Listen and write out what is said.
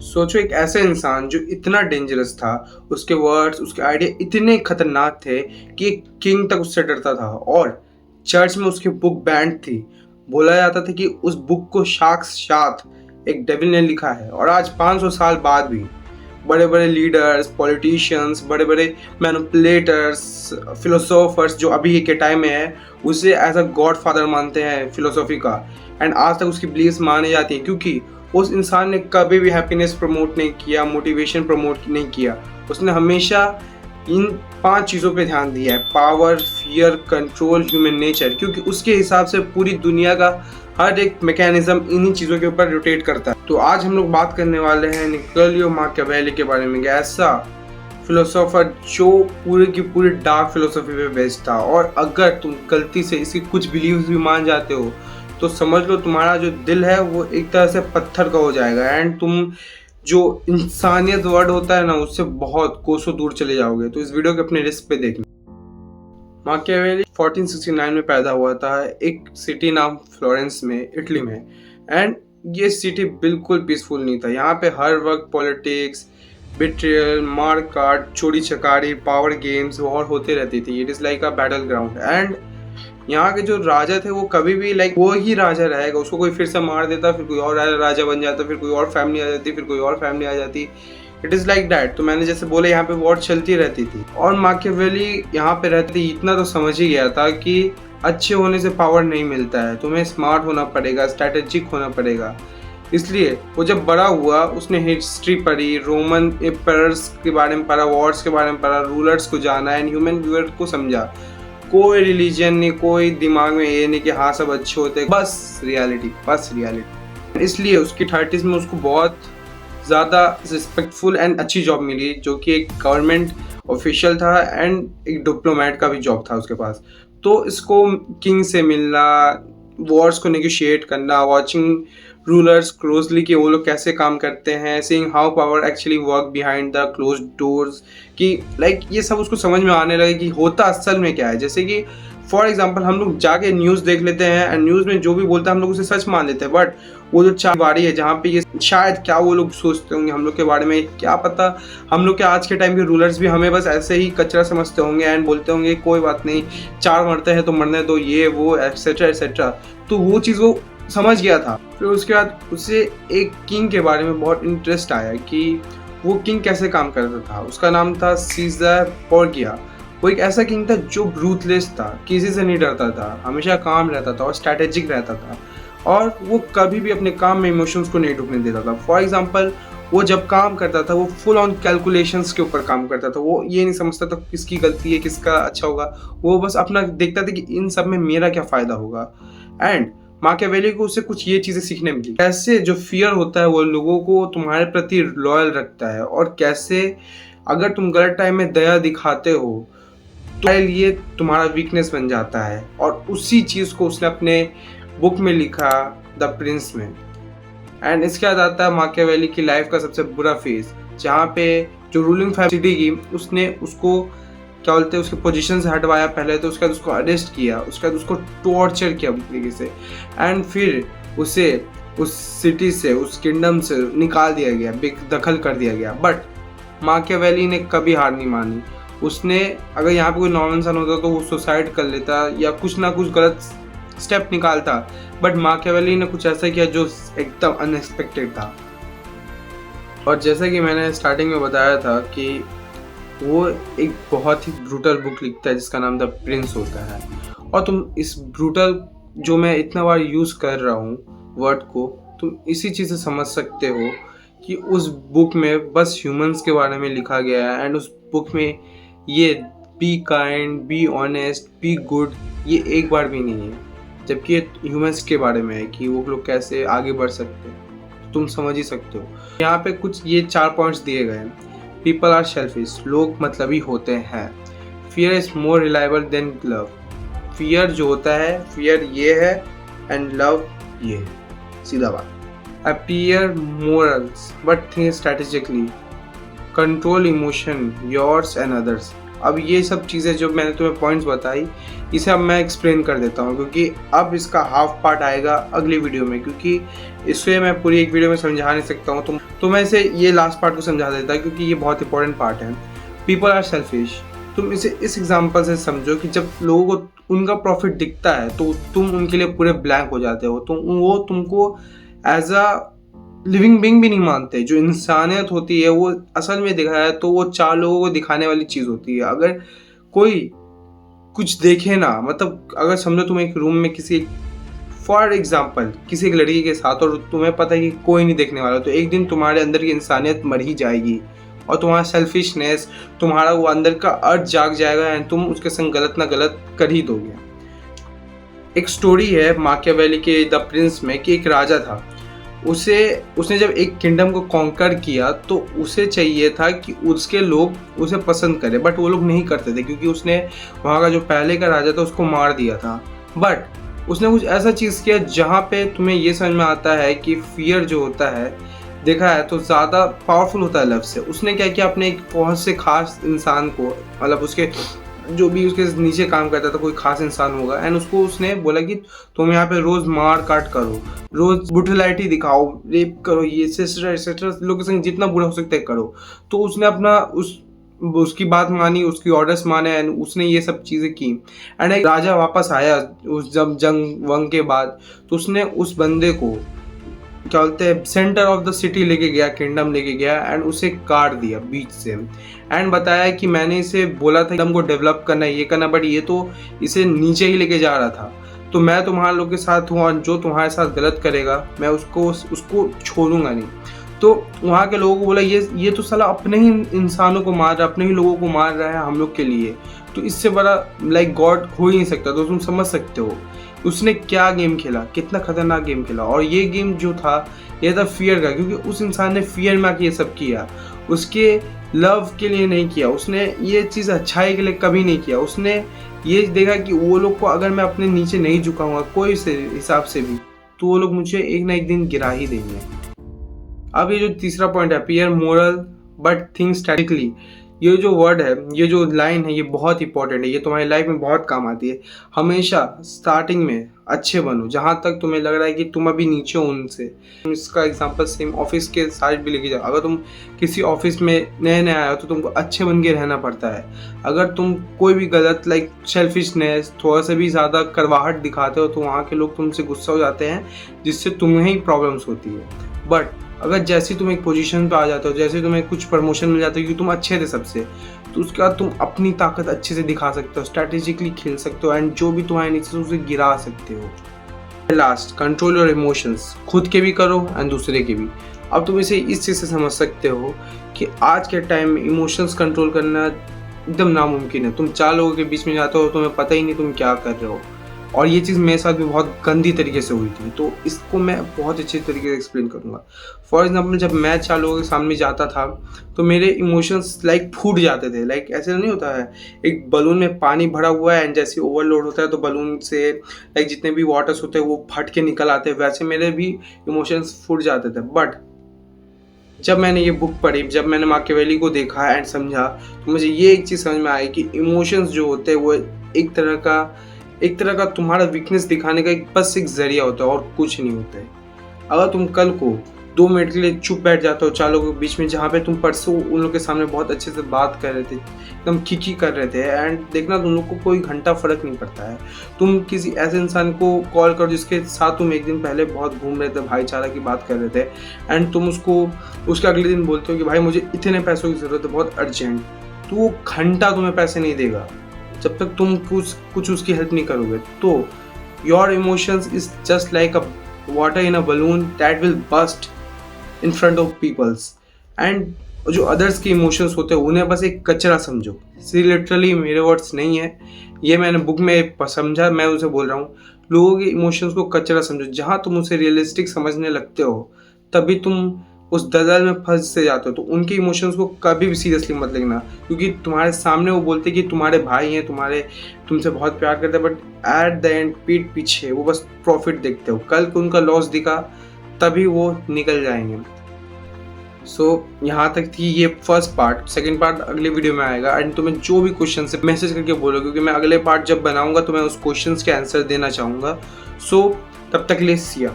सोचो एक ऐसा इंसान जो इतना डेंजरस था, उसके वर्ड्स, उसके आइडिया इतने खतरनाक थे कि एक किंग तक उससे डरता था और चर्च में उसकी बुक बैंड थी। बोला जाता था कि उस बुक को साक्षात एक डेविल ने लिखा है। और आज 500 साल बाद भी बड़े बड़े लीडर्स, पॉलिटिशियंस, बड़े बड़े मैनिपुलेटर्स, फिलोसोफर्स जो अभी के टाइम में है, उसे एज अ गॉड फादर मानते हैं फिलोसॉफी का। एंड आज तक उसकी बिलीव्स मानी जाती हैं क्योंकि उस इंसान ने कभी भी हैप्पीनेस प्रमोट नहीं किया, मोटिवेशन प्रमोट नहीं किया। उसने हमेशा इन 5 चीज़ों पे ध्यान दिया है: power, fear, control, human nature. क्योंकि उसके हिसाब से पूरी दुनिया का हर एक मैकेनिज्म इन्हीं चीज़ों के ऊपर रोटेट करता है। तो आज हम लोग बात करने वाले हैं निकोलियो माकियावेली के बारे में, ऐसा फिलोसोफर जो पूरे की पूरी डार्क फिलोसफी पे बेस्ड था। और अगर तुम गलती से इसकी कुछ बिलीव्स भी मान जाते हो तो समझ लो तुम्हारा जो दिल है वो एक तरह से पत्थर का हो जाएगा एंड तुम जो इंसानियत वर्ड होता है ना, उससे बहुत कोसों दूर चले जाओगे। तो इस वीडियो के अपने रिस्क पे देखना। माकियावेली 1469 में पैदा हुआ था एक सिटी नाम फ्लोरेंस में, इटली में। एंड ये सिटी बिल्कुल पीसफुल नहीं था। यहाँ पे हर वक्त पॉलिटिक्स, बिट्रियल, मार काट, चोरी चकारी, पावर गेम्स वॉर होते रहती थी। It is like a battle ground. And यहाँ के जो राजा थे वो कभी भी वो ही राजा रहेगा, उसको कोई फिर से मार देता, फिर कोई और राजा बन जाता, फिर कोई और फैमिली आ जाती, फिर कोई और फैमिली आ जाती। It is like that. तो मैंने जैसे बोले यहाँ पे वॉर चलती रहती थी और माकियावेली यहाँ पे रहती। इतना तो समझ ही गया था कि अच्छे होने से पावर नहीं मिलता है, तुम्हें स्मार्ट होना पड़ेगा, स्ट्रैटेजिक होना पड़ेगा। इसलिए वो जब बड़ा हुआ उसने हिस्ट्री पढ़ी, रोमन एम्पायर्स के बारे में पढ़ा, वॉर्स के बारे में पढ़ा, रूलर्स को जाना एंड ह्यूमन व्यूअर को समझा। कोई रिलीजन नहीं, कोई दिमाग में ये नहीं कि हाँ सब अच्छे होते, बस रियलिटी, बस रियलिटी। इसलिए उसकी 30s में उसको बहुत ज़्यादा रिस्पेक्टफुल एंड अच्छी जॉब मिली, जो कि एक गवर्नमेंट ऑफिशियल था एंड एक डिप्लोमेट का भी जॉब था उसके पास। तो इसको किंग से मिलना, वॉर्स को नेगोशिएट करना, वॉचिंग रूलर्स क्लोजली कि वो लोग कैसे काम करते हैं, seeing how power actually work behind the close doors, कि ये सब उसको समझ में आने लगे कि होता असल में क्या है। जैसे कि फॉर एग्जाम्पल हम लोग जाके न्यूज़ देख लेते हैं एंड न्यूज़ में जो भी बोलता है हम लोग उसे सच मान लेते हैं, बट वो जो चार बारी है जहाँ पे ये शायद क्या वो लोग सोचते होंगे हम लोग के बारे में, क्या पता। हम लोग के आज के टाइम के रूलर्स भी हमें बस ऐसे ही कचरा समझते होंगे एंड बोलते होंगे कोई बात नहीं, 4 मरते हैं तो मरने दो, ये वो एटसेट्रा एटसेट्रा। तो वो चीज़ वो समझ गया था। फिर उसके बाद उसे एक किंग के बारे में बहुत इंटरेस्ट आया कि वो किंग कैसे काम करता था। उसका नाम था सीजर बोर्गिया। वो एक ऐसा किंग था जो ब्रूथलेस था, किसी से नहीं डरता था, हमेशा काम रहता था और स्ट्रैटेजिक रहता था। और वो कभी भी अपने काम में इमोशंस को नहीं ढुकने देता था। फॉर एग्जाम्पल वो जब काम करता था वो फुल ऑन कैलकुलेशंस के ऊपर काम करता था। वो ये नहीं समझता था किसकी गलती है, किसका अच्छा होगा। वो बस अपना देखता था कि इन सब में मेरा क्या फ़ायदा होगा। एंड माकियावेली को उससे कुछ ये चीज़ें सीखने मिली, कैसे जो फियर होता है वो लोगों को तुम्हारे प्रति लॉयल रखता है, और कैसे अगर तुम गलत टाइम में दया दिखाते हो तो ये तुम्हारा वीकनेस बन जाता है। और उसी चीज़ को उसने अपने बुक में लिखा, द प्रिंस में। एंड इसके बाद आता है माकियावेली की लाइफ का सबसे बुरा फेज, जहाँ पे जो रूलिंग फैमिली की उसने उसको क्या बोलते हैं उसके पोजीशन से हटवाया पहले, तो उसके बाद उसको अरेस्ट किया, उसके बाद उसको टॉर्चर किया तरीके से, एंड फिर उसे उस सिटी से, उस किंगडम से निकाल दिया गया, बेदखल कर दिया गया। बट माकियावेली ने कभी हार नहीं मानी। उसने अगर यहाँ पे कोई नॉर्मल इंसान होता तो वो सुसाइड कर लेता या कुछ ना कुछ गलत स्टेप निकालता, बट माकियावेली ने कुछ ऐसा किया जो एकदम अनएक्सपेक्टेड था। और जैसा कि मैंने स्टार्टिंग में बताया था कि वो एक बहुत ही ब्रूटल बुक लिखता है जिसका नाम द प्रिंस होता है। और तुम इस ब्रूटल जो मैं इतना बार यूज़ कर रहा हूँ वर्ड को, तुम इसी चीज़ से समझ सकते हो कि उस बुक में बस ह्यूमंस के बारे में लिखा गया है। एंड उस बुक में ये be kind, be honest, be good, ये एक बार भी नहीं है, जबकि ये ह्यूमंस के बारे में है कि वो लोग कैसे आगे बढ़ सकते हैं। तुम समझ ही सकते हो। यहाँ पे कुछ ये 4 पॉइंट्स दिए गए हैं। पीपल आर सेल्फिश, लोग मतलबी होते हैं। Fear is more reliable then love, fear जो होता है, फियर ये है एंड लव ये है, सीधा बात। Appear morals but think strategically, control emotion yours and others, अब ये सब चीज़ें जो मैंने तुम्हें पॉइंट्स बताई, इसे अब मैं एक्सप्लेन कर देता हूँ, क्योंकि अब इसका हाफ पार्ट आएगा अगली वीडियो में, क्योंकि इसे मैं पूरी एक वीडियो में समझा नहीं सकता हूँ। तो मैं इसे ये लास्ट पार्ट को समझा देता हूँ, क्योंकि ये बहुत इंपॉर्टेंट पार्ट है। People are selfish. तुम इसे इस एग्जाम्पल से समझो कि जब लोगों को उनका प्रॉफिट दिखता है तो तुम उनके लिए पूरे ब्लैंक हो जाते हो। वो तुमको एज अ लिविंग बीइंग भी नहीं मानते। जो इंसानियत होती है वो असल में देखा है तो वो 4 लोगों को दिखाने वाली चीज़ होती है। अगर कोई कुछ देखे ना, मतलब अगर समझो तुम एक रूम में किसी, फॉर एग्जाम्पल किसी एक लड़की के साथ, और तुम्हें पता है कि कोई नहीं देखने वाला, तो एक दिन तुम्हारे अंदर की इंसानियत मर ही जाएगी और तुम्हारा सेल्फिशनेस, तुम्हारा वो अंदर का अर्थ जाग जाएगा एंड तुम उसके संग गलत ना गलत कर ही दोगे। एक स्टोरी है माकियावेली के द प्रिंस में कि एक राजा था। उसने जब एक किंगडम को कॉन्कर किया तो उसे चाहिए था कि उसके लोग उसे पसंद करें, बट वो लोग नहीं करते थे, क्योंकि उसने वहाँ का जो पहले का राजा था उसको मार दिया था। बट उसने कुछ ऐसा चीज़ किया जहाँ पे तुम्हें ये समझ में आता है कि फियर जो होता है, देखा है तो ज़्यादा पावरफुल होता है लव से। उसने क्या किया, अपने एक बहुत से खास इंसान को, मतलब उसके जो भी उसके नीचे काम करता था कोई खास इंसान होगा, एंड उसको उसने बोला कि तुम यहाँ पे रोज मार काट करो, रोज ब्रुटलिटी दिखाओ, रेप करो, ये एक्सेट्रा एक्सेट्रा, लोगों के संग जितना बुरा हो सकता है करो। तो उसने अपना उसकी बात मानी, उसकी ऑर्डर्स माने, एंड उसने ये सब चीज़ें की। एंड एक राजा वापस आया उस जब जंग वंग के बाद, तो उसने उस बंदे को क्या बोलते हैं सेंटर ऑफ द सिटी लेके गया, किंगडम लेके गया, एंड उसे काट दिया बीच से, एंड बताया कि मैंने इसे बोला था किंगडम को डेवलप करना, ये करना, बट ये तो इसे नीचे ही लेके जा रहा था। तो मैं तुम्हारे लोग के साथ हूँ और जो तुम्हारे साथ गलत करेगा मैं उसको छोड़ूंगा नहीं। तो वहाँ के लोगों को बोला ये तो साला अपने ही इंसानों को मार रहा है, अपने ही लोगों को मार रहा है हम लोग के लिए, तो इससे बड़ा लाइक गॉड हो ही नहीं सकता। तो तुम समझ सकते हो उसने क्या गेम खेला, कितना खतरनाक गेम खेला। और ये गेम जो था ये था फियर का, क्योंकि उस इंसान ने फियर में आके ये सब किया, उसके लव के लिए नहीं किया, उसने ये चीज़ अच्छाई के लिए कभी नहीं किया। उसने ये देखा कि वो लोग को अगर मैं अपने नीचे नहीं झुकाऊंगा कोई से हिसाब से भी, तो वो लोग मुझे एक ना एक दिन गिरा ही देंगे। अब ये जो तीसरा पॉइंट है, appear moral but think statically, ये जो वर्ड है, ये जो लाइन है, ये बहुत इंपॉर्टेंट है। ये तुम्हारी लाइफ में बहुत काम आती है। हमेशा स्टार्टिंग में अच्छे बनो, जहाँ तक तुम्हें लग रहा है कि तुम अभी नीचे हो उनसे। इसका एग्जांपल सेम ऑफिस के साइड भी लेके जाओ। अगर तुम किसी ऑफिस में नए नए आए हो तो तुमको अच्छे बन के रहना पड़ता है। अगर तुम कोई भी गलत लाइक सेल्फिशनेस, थोड़ा सा भी ज़्यादा करवाहट दिखाते हो तो वहाँ के लोग तुमसे गुस्सा हो जाते हैं, जिससे तुम्हें ही प्रॉब्लम्स होती है। बट अगर जैसे तुम एक पोजीशन पे आ जाते हो, जैसे तुम्हें कुछ प्रमोशन मिल जाता है क्योंकि तुम अच्छे थे सबसे, तो उसके बाद तुम अपनी ताकत अच्छे से दिखा सकते हो, स्ट्रैटेजिकली खेल सकते हो, एंड जो भी तुम्हारे नीचे से उसे गिरा सकते हो। लास्ट, कंट्रोल योर इमोशंस, खुद के भी करो एंड दूसरे के भी। अब तुम इसे इस चीज़ से समझ सकते हो कि आज के टाइम में इमोशंस कंट्रोल करना एकदम नामुमकिन है। तुम 4 लोगों के बीच में जाते हो, तुम्हें पता ही नहीं तुम क्या कर रहे हो। और ये चीज़ मेरे साथ भी बहुत गंदी तरीके से हुई थी, तो इसको मैं बहुत अच्छे तरीके से एक्सप्लेन करूँगा। फॉर एग्जांपल जब मैं 4 लोगों के सामने जाता था तो मेरे इमोशंस लाइक फूट जाते थे। लाइक ऐसे नहीं होता है, एक बलून में पानी भरा हुआ है एंड जैसे ओवरलोड होता है तो बलून से लाइक जितने भी वाटर्स होते हैं वो फट के निकल आते हैं, वैसे मेरे भी इमोशंस फूट जाते थे। बट जब मैंने ये बुक पढ़ी, जब मैंने माकियावेली को देखा एंड समझा, तो मुझे ये एक चीज़ समझ में आई कि इमोशंस जो होते हैं वो एक तरह का तुम्हारा वीकनेस दिखाने का बस एक जरिया होता है और कुछ नहीं होता है। अगर तुम कल को 2 मिनट के लिए चुप बैठ जाते हो 4 लोगों के बीच में, जहाँ पे तुम परसों उन लोग के सामने बहुत अच्छे से बात कर रहे थे, एकदम खिखी कर रहे थे, एंड देखना तुम लोग को कोई घंटा फर्क नहीं पड़ता है। तुम किसी ऐसे इंसान को कॉल करो जिसके साथ तुम एक दिन पहले बहुत घूम रहे थे, भाईचारा की बात कर रहे थे, एंड तुम उसके अगले दिन बोलते हो कि भाई मुझे इतने पैसों की ज़रूरत है, बहुत अर्जेंट, तो वो घंटा तुम्हें पैसे नहीं देगा जब तक तुम कुछ उसकी हेल्प नहीं करोगे। तो your emotions is just like a water in a balloon that will burst in front of peoples, and जो अदर्स के इमोशंस होते हैं उन्हें बस एक कचरा समझो। लिटरली मेरे वर्ड्स नहीं है, ये मैंने बुक में समझा, मैं उसे बोल रहा हूँ। लोगों के इमोशंस को कचरा समझो। जहाँ तुम उसे रियलिस्टिक समझने लगते हो तभी तुम उस दलदल में फंस से जाते हो। तो उनके इमोशंस को कभी भी सीरियसली मत लेना, क्योंकि तुम्हारे सामने वो बोलते कि तुम्हारे भाई हैं, तुमसे बहुत प्यार करते हैं, बट एट द एंड पीठ पीछे वो बस प्रॉफिट देखते हो। कल को उनका लॉस दिखा तभी वो निकल जाएंगे। यहाँ तक थी ये फर्स्ट पार्ट। सेकंड पार्ट अगले वीडियो में आएगा एंड तुम्हें जो भी क्वेश्चन है मैसेज करके बोलो, क्योंकि मैं अगले पार्ट जब बनाऊंगा तो मैं उस क्वेश्चन के आंसर देना चाहूँगा। तब तक ले सिया।